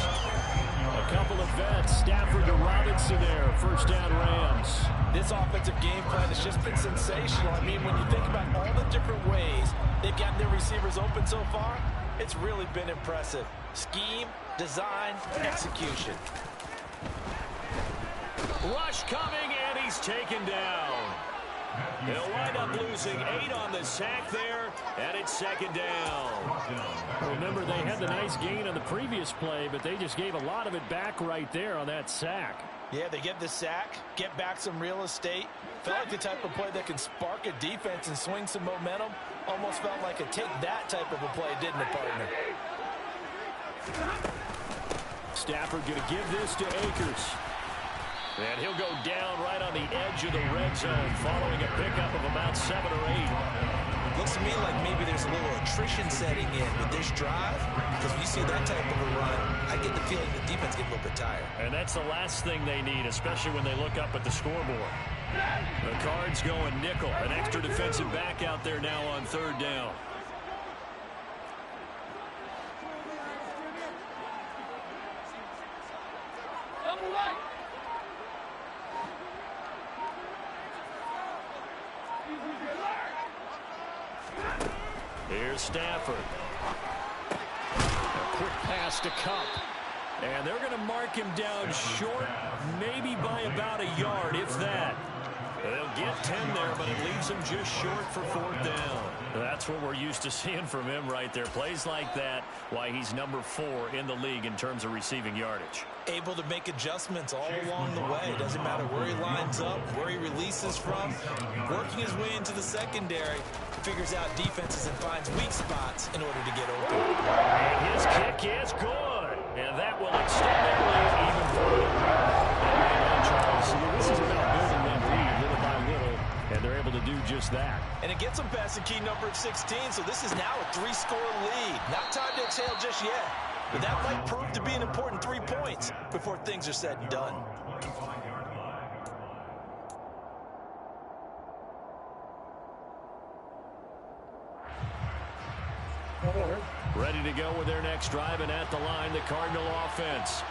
H: A couple of vets, Stafford to Robinson there. 1st down Rams.
E: This offensive game plan has just been sensational. I mean, when you think about all the different ways they've gotten their receivers open so far, it's really been impressive. Scheme, design, execution.
C: Rush coming, and he's taken down. They'll wind up losing 8 on the sack there, and it's 2nd down.
H: Remember, they had the nice gain on the previous play, but they just gave a lot of it back right there on that sack.
E: Yeah, they get the sack, get back some real estate. Felt like the type of play that can spark a defense and swing some momentum. Almost felt like a take-that type of a play, didn't it, partner?
H: Stafford going to give this to Akers.
C: And he'll go down right on the edge of the red zone following a pickup of about 7 or 8.
D: Looks to me like maybe there's a little attrition setting in with this drive, because when you see that type of a run, I get the feeling the defense gets a little bit tired.
C: And that's the last thing they need, especially when they look up at the scoreboard. The Cards going nickel. An extra defensive back out there now on 3rd down. Here's Stafford.
H: A quick pass to Kupp.
C: And they're going to mark him down short, maybe by about a yard, if that. They'll get 10 there, but it leaves him just short for 4th down. That's what we're used to seeing from him right there. Plays like that, why he's number 4 in the league in terms of receiving yardage.
E: Able to make adjustments all along the way. Doesn't matter where he lines up, where he releases from. Working his way into the secondary, figures out defenses and finds weak spots in order to get open.
C: And his kick is good. And that will extend their lead even further. And Charles, this is about building that lead little by little, and they're able to do just that.
E: And it gets them past the key number of 16, so this is now a 3-score lead. Not time to exhale just yet, but that might prove to be an important 3 points before things are said and done.
C: Ready to go with their next drive, and at the line, the Cardinal offense.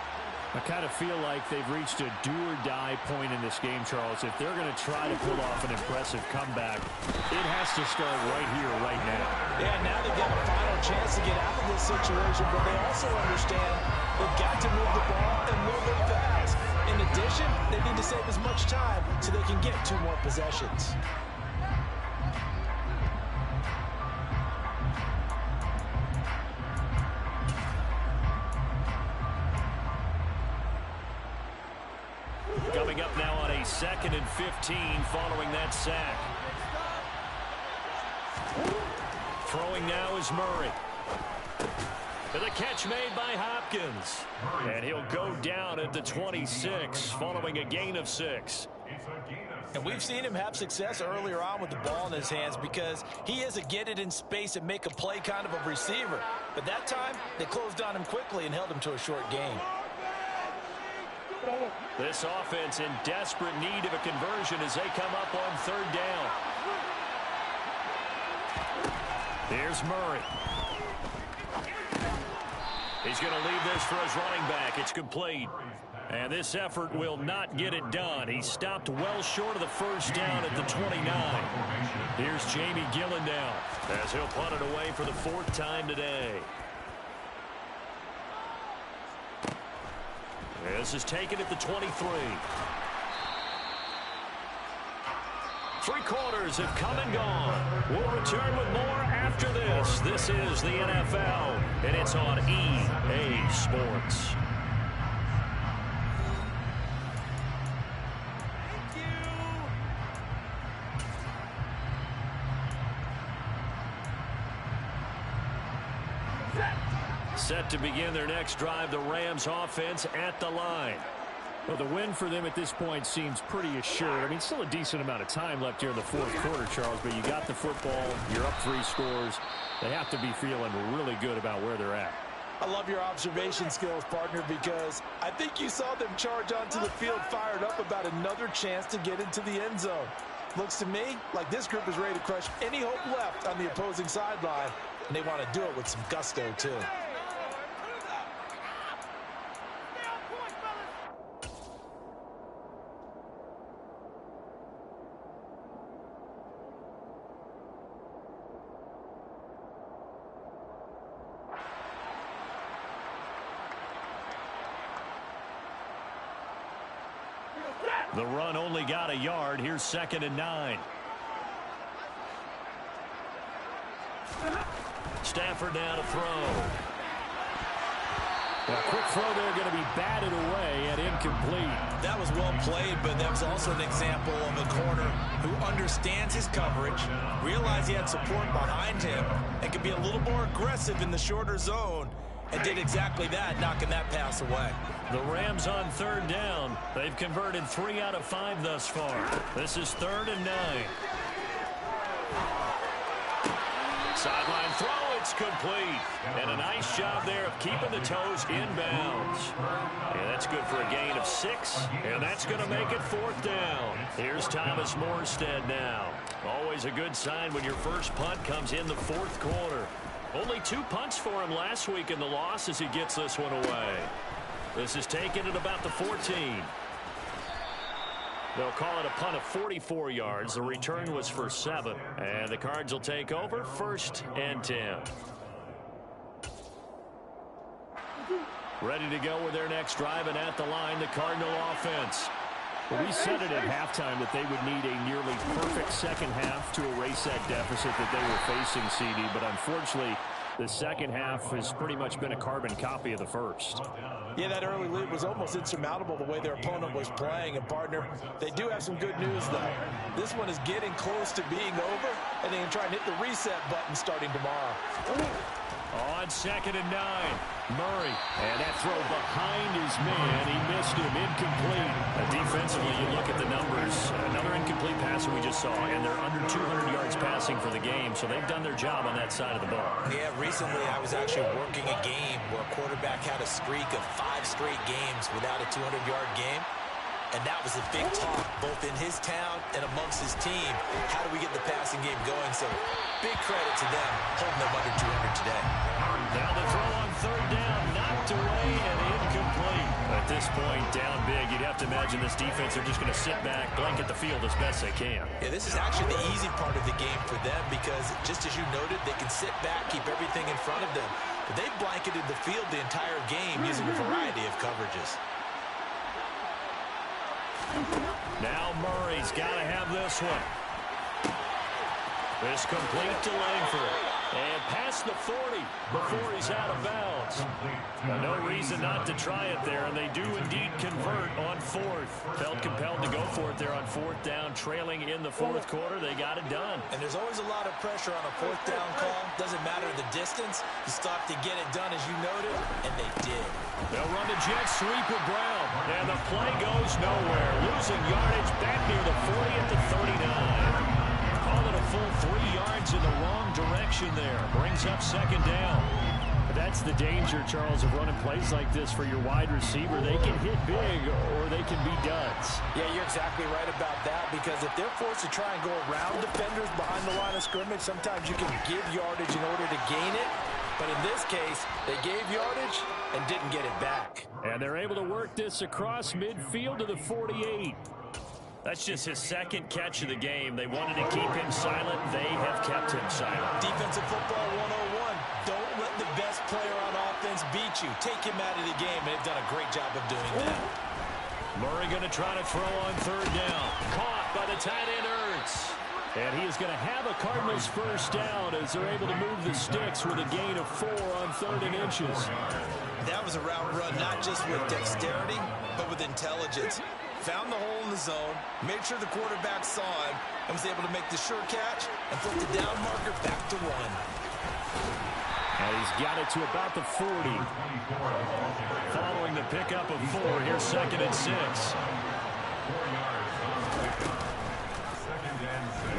H: I kind of feel like they've reached a do-or-die point in this game, Charles. If they're going to try to pull off an impressive comeback, it has to start right here, right now.
E: Yeah, now they've got a final chance to get out of this situation, but they also understand they've got to move the ball and move it fast. In addition, they need to save as much time so they can get 2 more possessions.
C: Coming up now on a 2nd and 15 following that sack. Throwing now is Murray. And the catch made by Hopkins. And he'll go down at the 26 following a gain of 6.
E: And we've seen him have success earlier on with the ball in his hands because he is a get it in space and make a play kind of a receiver. But that time, they closed on him quickly and held him to a short gain.
C: This offense in desperate need of a conversion as they come up on 3rd down. Here's Murray. He's going to leave this for his running back. It's complete. And this effort will not get it done. He stopped well short of the 1st down at the 29. Here's Jamie Gillen now as he'll punt it away for the 4th time today. This is taken at the 23. 3 quarters have come and gone. We'll return with more after this. This is the NFL, and it's on EA Sports. Set to begin their next drive, the Rams offense at the line.
H: Well, the win for them at this point seems pretty assured. I mean, still a decent amount of time left here in the 4th quarter, Charles, but you got the football, you're up 3 scores. They have to be feeling really good about where they're at.
E: I love your observation skills, partner, because I think you saw them charge onto the field fired up about another chance to get into the end zone. Looks to me like this group is ready to crush any hope left on the opposing sideline, and they want to do it with some gusto, too.
C: The run only got a yard. Here's 2nd and 9. Stafford now to throw.
H: Well, a quick throw there going to be batted away and incomplete.
E: That was well played, but that was also an example of a corner who understands his coverage, realized he had support behind him, and could be a little more aggressive in the shorter zone, and did exactly that, knocking that pass away.
C: The Rams on 3rd down. They've converted 3 out of 5 thus far. This is 3rd and 9. Sideline throw, it's complete. And a nice job there of keeping the toes inbounds. Yeah, that's good for a gain of 6, and that's going to make it 4th down. Here's Thomas Morstead now. Always a good sign when your first punt comes in the 4th quarter. Only 2 punts for him last week in the loss as he gets this one away. This is taken at about the 14. They'll call it a punt of 44 yards. The return was for 7. And the Cards will take over 1st and 10. Ready to go with their next drive, and at the line, the Cardinal offense.
H: Well, we said it at halftime that they would need a nearly perfect second half to erase that deficit that they were facing, CD. But unfortunately, the second half has pretty much been a carbon copy of the first.
E: Yeah, that early lead was almost insurmountable the way their opponent was playing. And, partner, they do have some good news, though. This one is getting close to being over, and they can try and hit the reset button starting tomorrow.
C: On 2nd and 9, Murray. And that throw behind his man. He missed him. Incomplete. Defensively, you look at the numbers. Another incomplete pass we just saw, and they're under 200 yards passing for the game, so they've done their job on that side of the ball.
E: Yeah, recently I was actually working a game where a quarterback had a streak of 5 straight games without a 200-yard game. And that was a big talk, both in his town and amongst his team. How do we get the passing game going? So big credit to them, holding them under 200 today.
C: Now the throw on 3rd down, knocked away and incomplete. At this point, down big, you'd have to imagine this defense are just going to sit back, blanket the field as best they can.
E: Yeah, this is actually the easy part of the game for them because, just as you noted, they can sit back, keep everything in front of them. But they've blanketed the field the entire game using a variety of coverages.
C: Now Murray's got to have this one. This complete to Langford. And past the 40 before he's out of bounds. No reason not to try it there, and they do indeed convert on 4th. Felt compelled to go for it there on 4th down, trailing in the 4th quarter. They got it done.
E: And there's always a lot of pressure on a 4th down call. Doesn't matter the distance. You stop to get it done, as you noted, and they did.
C: They'll run the jet sweep with Brown, and the play goes nowhere. Losing yardage back near the 40 at the 39. Call it a full 3 yards in the wrong direction there. Brings up 2nd down.
H: That's the danger, Charles, of running plays like this for your wide receiver. They can hit big or they can be duds.
E: Yeah, you're exactly right about that because if they're forced to try and go around defenders behind the line of scrimmage, sometimes you can give yardage in order to gain it. But in this case, they gave yardage and didn't get it back.
H: And they're able to work this across midfield to the 48.
C: That's just his 2nd catch of the game. They wanted to keep him silent. They have kept him silent.
E: Defensive football 101. Don't let the best player on offense beat you. Take him out of the game, and they've done a great job of doing that.
C: Murray going to try to throw on 3rd down. Caught by the tight end, Ertz.
H: And he is going to have a Cardinals first down as they're able to move the sticks with a gain of 4 on 3rd and inches.
E: That was a route run not just with dexterity, but with intelligence. Found the hole in the zone, made sure the quarterback saw him, and was able to make the sure catch and flip the down marker back to 1.
H: And he's got it to about the 40.
C: Following the pickup of 4, here's 2nd and 6.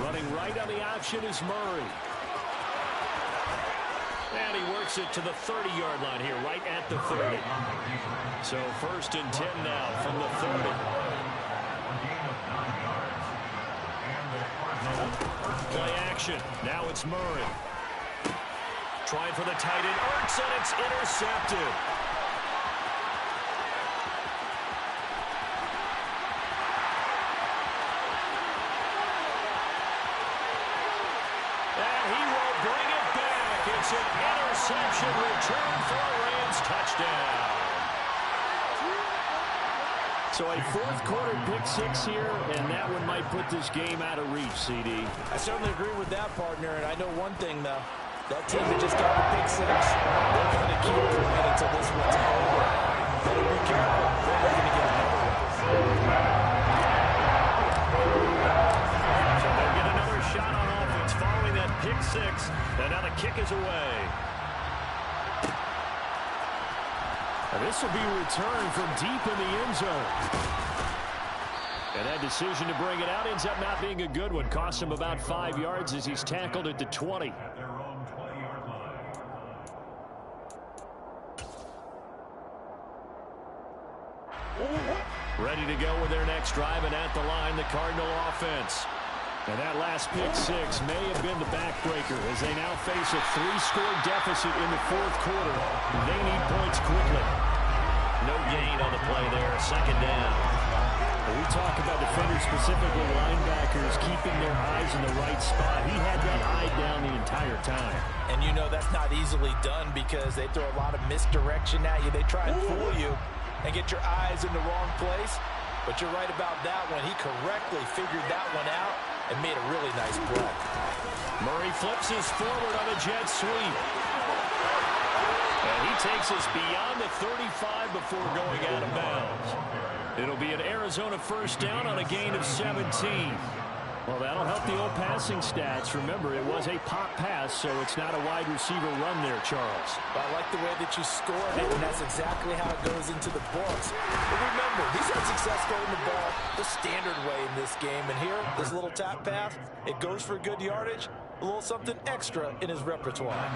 H: Running right on the option is Murray.
C: And he works it to the 30-yard line here, right at the 30. So 1st and 10 now from the 30. Play action. Now it's Murray. Trying for the tight end. Ertz, and it's intercepted. And he will bring it back. It's an interception return for a Rams touchdown.
H: So a 4th quarter pick 6 here, and that one might put this game out of reach, CD.
E: I certainly agree with that, partner, and I know one thing, though. That team that just got the pick 6, they're going to keep playing until this one's over. Better be careful. They're going to get another one.
C: So they'll get another shot on offense following that pick 6, and now the kick is away.
H: This will be returned from deep in the end zone. And that decision to bring it out ends up not being a good one. Cost him about 5 yards as he's tackled at the 20.
C: Ready to go with their next drive, and at the line, the Cardinal offense.
H: And that last pick 6 may have been the backbreaker as they now face a 3-score deficit in the 4th quarter. They need points quickly.
C: No gain on the play there. 2nd down.
H: When we talk about defenders, specifically linebackers, keeping their eyes in the right spot. He had that eye down the entire time.
E: And you know that's not easily done because they throw a lot of misdirection at you. They try and fool you and get your eyes in the wrong place. But you're right about that one. He correctly figured that one out and made a really nice play.
C: Murray flips us forward on a jet sweep. And he takes us beyond the 35 before going out of bounds. It'll be an Arizona first down on a gain of 17. Well, that'll help the old passing stats. Remember, it was a pop pass, so it's not a wide receiver run there, Charles.
E: But I like the way that you scored it, and that's exactly how it goes into the books. But remember, he's had success throwing the ball the standard way in this game. And here, this little tap pass, it goes for good yardage, a little something extra in his repertoire.
G: A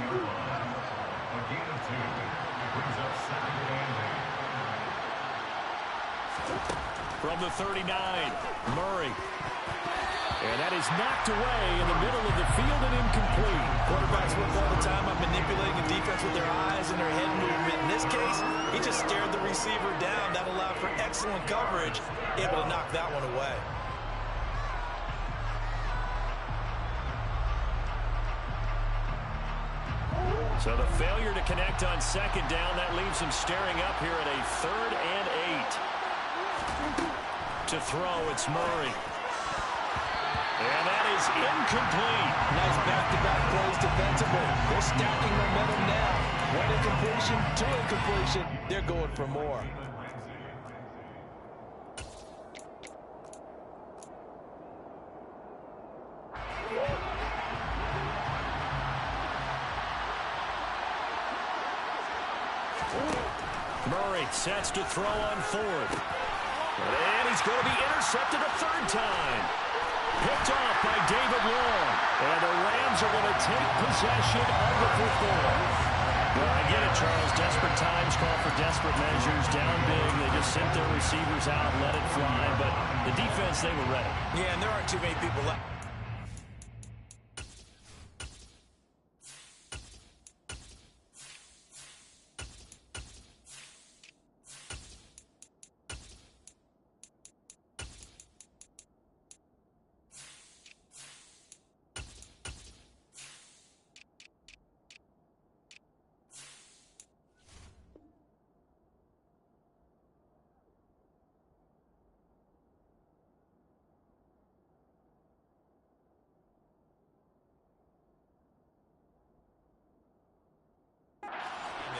G: gain of 2. Brings up 2nd and 8.
C: From the 39, Murray. And that is knocked away in the middle of the field and incomplete.
E: Quarterbacks work all the time on manipulating a defense with their eyes and their head movement. In this case, he just stared the receiver down. That allowed for excellent coverage, able to knock that one away.
C: So the failure to connect on second down, that leaves him staring up here at a 3rd and 8. To throw, it's Murray. And that is incomplete.
E: Nice back-to-back plays defensively. They're stacking momentum now. One incompletion, 2 incompletion. They're going for more.
C: Murray sets to throw on 4th. And he's going to be intercepted a 3rd time. Picked off by David Long. And the Rams are going to take possession of the football. Well, I get it, Charles. Desperate times call for desperate measures. Down big. They just sent their receivers out, let it fly. But the defense, they were ready.
E: Yeah, and there aren't too many people left.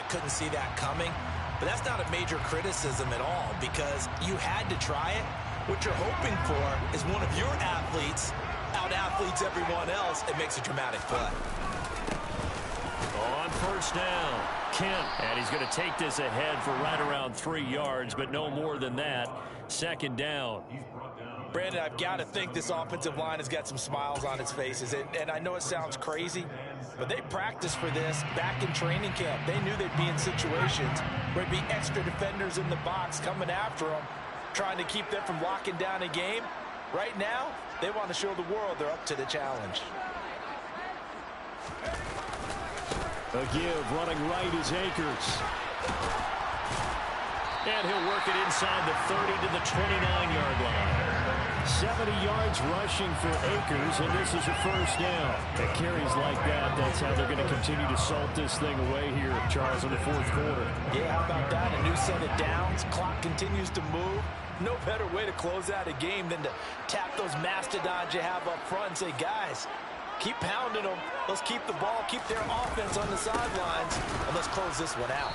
E: Couldn't see that coming, but that's not a major criticism at all because you had to try it. What you're hoping for is one of your athletes out-athletes everyone else and makes a dramatic play.
C: On first down, Kemp, and he's going to take this ahead for right around 3 yards, but no more than that. 2nd down.
E: Brandon, I've got to think this offensive line has got some smiles on its faces, and I know it sounds crazy, but they practiced for this back in training camp. They knew they'd be in situations where there'd be extra defenders in the box coming after them, trying to keep them from locking down a game. Right now, they want to show the world they're up to the challenge.
C: A give, running right is Akers. And he'll work it inside the 30 to the 29-yard line. 70 yards rushing for Akers, and this is a first down. At carries like that, that's how they're going to continue to salt this thing away here, Charles, in the 4th quarter.
E: Yeah, how about that? A new set of downs. Clock continues to move. No better way to close out a game than to tap those mastodons you have up front and say, guys, keep pounding them. Let's keep the ball, keep their offense on the sidelines, and let's close this one out.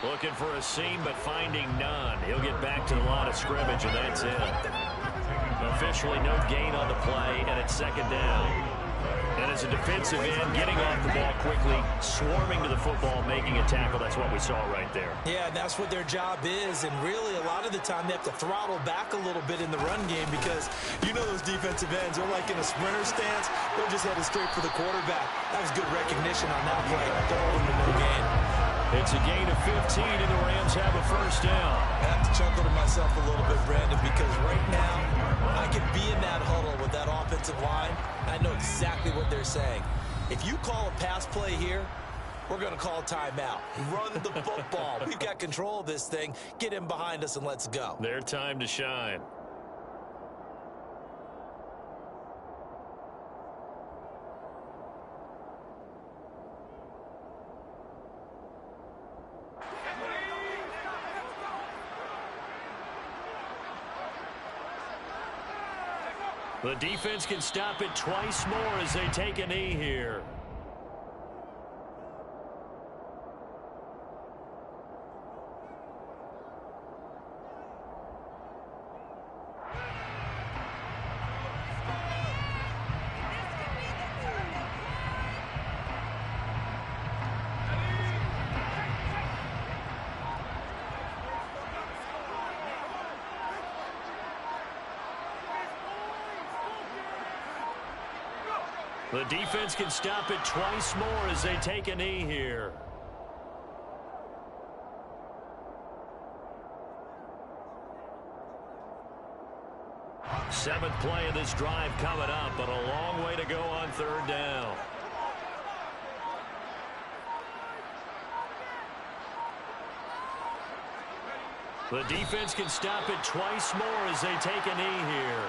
C: Looking for a seam, but finding none. He'll get back to the line of scrimmage, and that's it. Officially no gain on the play, and it's 2nd down. And as a defensive end, getting off the ball quickly, swarming to the football, making a tackle. That's what we saw right there.
E: Yeah, that's what their job is, and really a lot of the time they have to throttle back a little bit in the run game because you know those defensive ends, they're like in a sprinter stance. They're just headed straight for the quarterback. That was good recognition on that play. They're holding them no gain.
C: It's a gain of 15, and the Rams have a first down.
E: I have to chuckle to myself a little bit, Brandon, because right now I can be in that huddle with that offensive line. I know exactly what they're saying. If you call a pass play here, we're going to call timeout. Run the football. We've got control of this thing. Get him behind us and let's go.
C: Their time to shine. The defense can stop it twice more as they take a knee here. The defense can stop it twice more as they take a knee here. Seventh play of this drive coming up, but a long way to go on third down. The defense can stop it twice more as they take a knee here.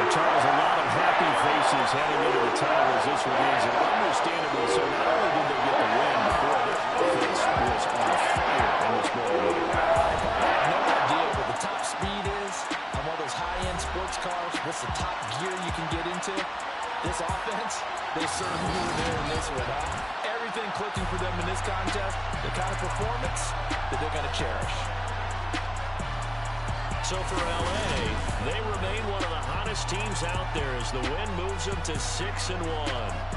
H: Charles, a lot of happy faces heading into the title as this one is, and understandably so. Not only did they get the win, but boy, their offense was on fire in this ball game.
E: No idea what the top speed is on one of those high-end sports cars. What's the top gear you can get into? This offense, they certainly were there in this one. Everything clicking for them in this contest, the kind of performance that they're going to cherish.
C: So for L.A., they remain one of the hottest teams out there as the win moves them to 6-1.